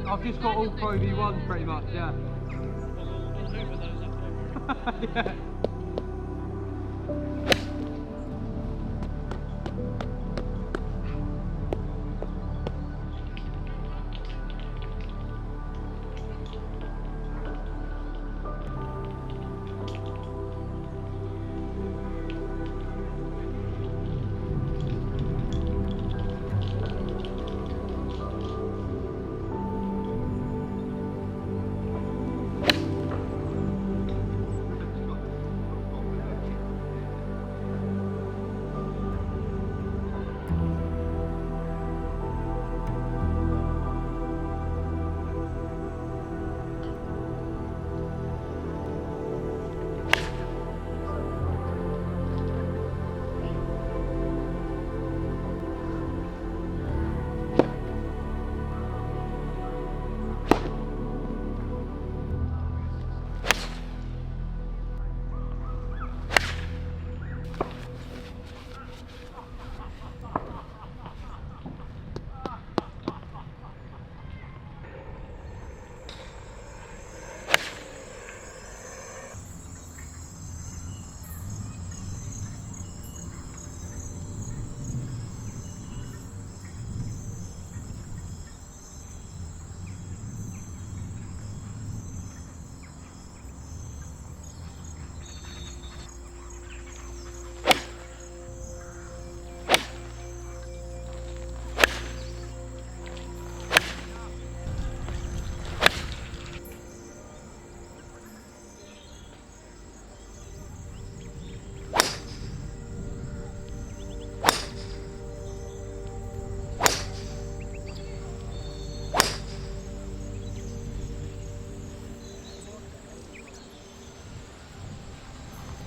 I've just got all Pro V1s pretty much, yeah. Yeah.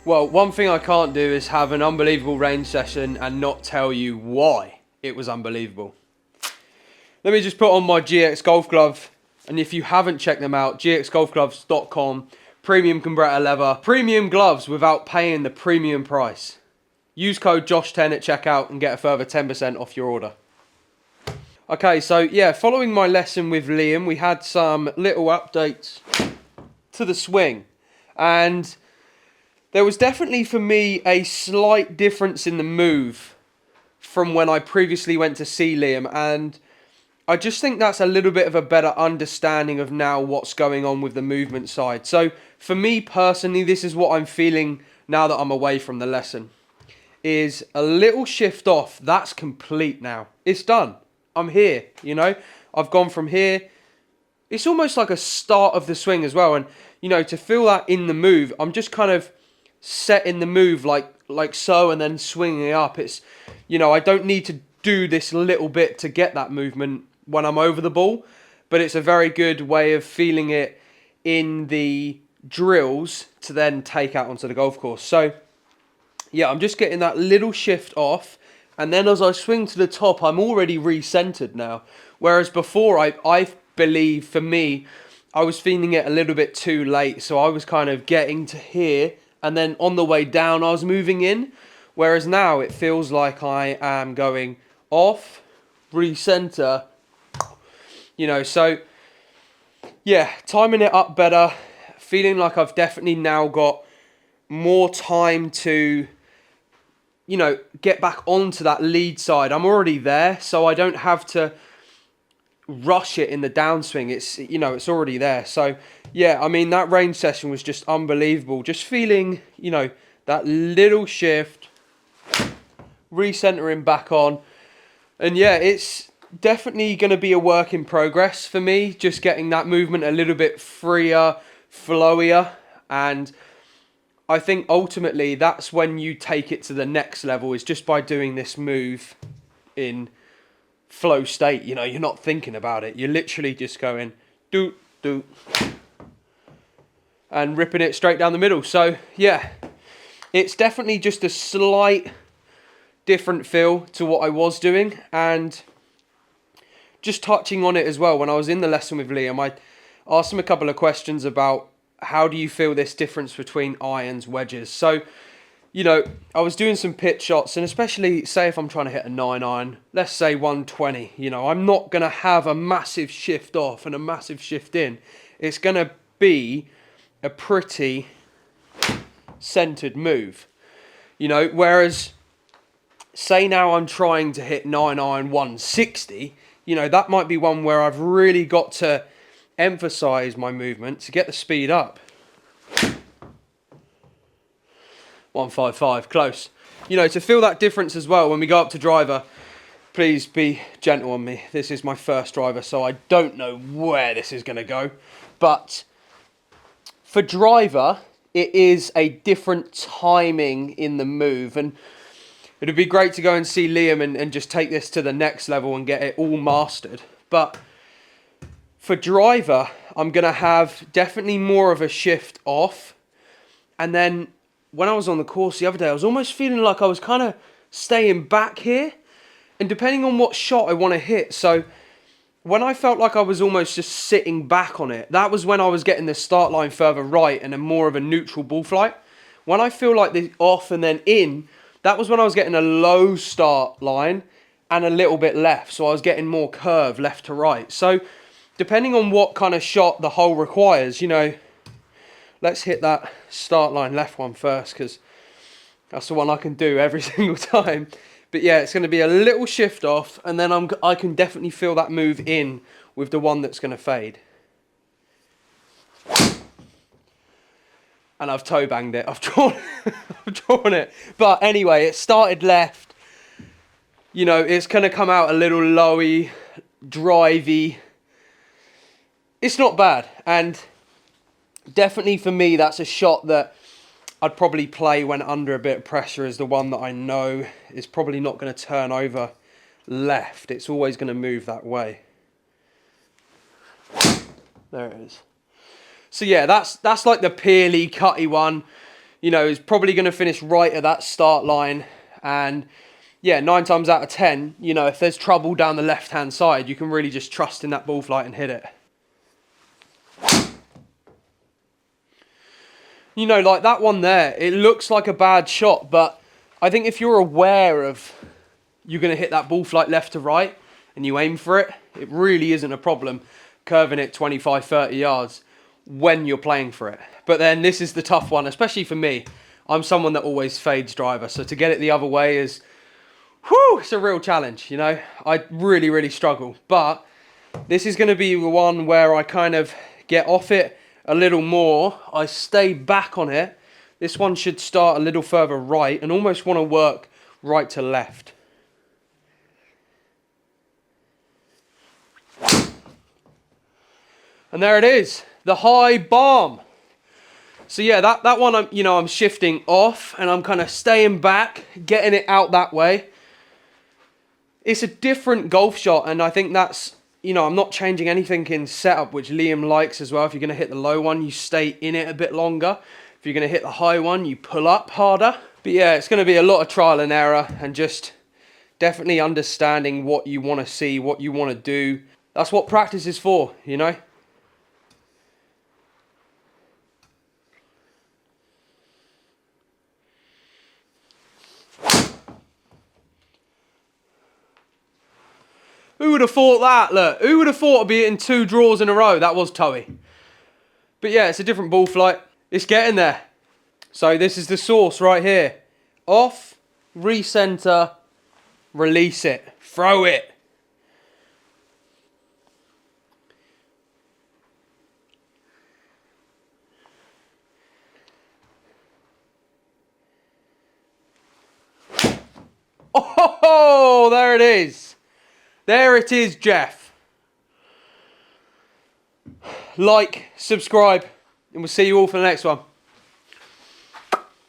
Well, one thing I can't do is have an unbelievable range session and not tell you why it was unbelievable. Let me just put on my GX golf glove, and if you haven't checked them out, gxgolfgloves.com, premium Combretta leather, premium gloves without paying the premium price. Use code JOSH10 at checkout and get a further 10% off your order. Okay, so yeah, following my lesson with Liam, we had some little updates to the swing, and there was definitely for me a slight difference in the move from when I previously went to see Liam, and I just think that's a little bit of a better understanding of now what's going on with the movement side. So for me personally, this is what I'm feeling now that I'm away from the lesson, is a little shift off. That's complete now. It's done. I'm here, you know. I've gone from here. It's almost like a start of the swing as well, and you know, to feel that in the move, I'm just kind of setting the move like so and then swinging up. It's, you know, I don't need to do this little bit to get that movement when I'm over the ball, but it's a very good way of feeling it in the drills to then take out onto the golf course. So yeah, I'm just getting that little shift off, and then as I swing to the top, I'm already re-centered now, whereas before I believe for me I was feeling it a little bit too late, so I was kind of getting to here, and then on the way down I was moving in, whereas now it feels like I am going off, recenter, you know. So yeah, timing it up better, feeling like I've definitely now got more time to, you know, get back onto that lead side. I'm already there, so I don't have to rush it in the downswing. It's, you know, it's already there. So yeah, I mean, that range session was just unbelievable. Just feeling, you know, that little shift, recentering back on, and yeah, it's definitely going to be a work in progress for me, just getting that movement a little bit freer, flowier, and I think ultimately that's when you take it to the next level, is just by doing this move in flow state. You know, you're not thinking about it. You're literally just going do do and ripping it straight down the middle. So yeah, it's definitely just a slight different feel to what I was doing. And just touching on it as well, when I was in the lesson with Liam, I asked him a couple of questions about how do you feel this difference between irons, wedges. So you know, I was doing some pitch shots, and especially say if I'm trying to hit a 9-iron, let's say 120, you know, I'm not going to have a massive shift off and a massive shift in. It's going to be a pretty centered move, you know, whereas say now I'm trying to hit 9-iron 160, you know, that might be one where I've really got to emphasize my movement to get the speed up. 155, close. You know, to feel that difference as well when we go up to driver, please be gentle on me. This is my first driver, so I don't know where this is going to go. But for driver, it is a different timing in the move. And it'd be great to go and see Liam and just take this to the next level and get it all mastered. But for driver, I'm going to have definitely more of a shift off. And then when I was on the course the other day, I was almost feeling like I was kind of staying back here. And depending on what shot I want to hit. So when I felt like I was almost just sitting back on it, that was when I was getting the start line further right and a more of a neutral ball flight. When I feel like the off and then in, that was when I was getting a low start line and a little bit left. So I was getting more curve left to right. So depending on what kind of shot the hole requires, you know, let's hit that start line left one first, because that's the one I can do every single time. But yeah, it's going to be a little shift off, and then I can definitely feel that move in with the one that's going to fade. And I've toe banged it. I've drawn it. But anyway, it started left. You know, it's going to come out a little lowy, drivey. It's not bad, and definitely for me, that's a shot that I'd probably play when under a bit of pressure, is the one that I know is probably not going to turn over left. It's always going to move that way. There it is. So yeah, that's like the peely, cutty one. You know, is probably going to finish right at that start line. And yeah, 9 times out of 10, you know, if there's trouble down the left-hand side, you can really just trust in that ball flight and hit it. You know, like that one there, it looks like a bad shot, but I think if you're aware of you're going to hit that ball flight left to right and you aim for it, it really isn't a problem curving it 25, 30 yards when you're playing for it. But then this is the tough one, especially for me. I'm someone that always fades driver, so to get it the other way is, whew, it's a real challenge, you know. I really, really struggle. But this is going to be the one where I kind of get off it a little more. I stay back on it. This one should start a little further right and almost want to work right to left. And there it is, the high bomb. So yeah, that one, I'm shifting off and I'm kind of staying back, getting it out that way. It's a different golf shot, and I think that's, you know, I'm not changing anything in setup, which Liam likes as well. If you're going to hit the low one, you stay in it a bit longer. If you're going to hit the high one, you pull up harder. But yeah, it's going to be a lot of trial and error and just definitely understanding what you want to see, what you want to do. That's what practice is for, you know. Who would have thought that? Look, who would have thought I'd be hitting 2 draws in a row? That was toey. But yeah, it's a different ball flight. It's getting there. So this is the source right here. Off, recenter, release it, throw it. Oh, there it is. There it is, Jeff. Like, subscribe, and we'll see you all for the next one.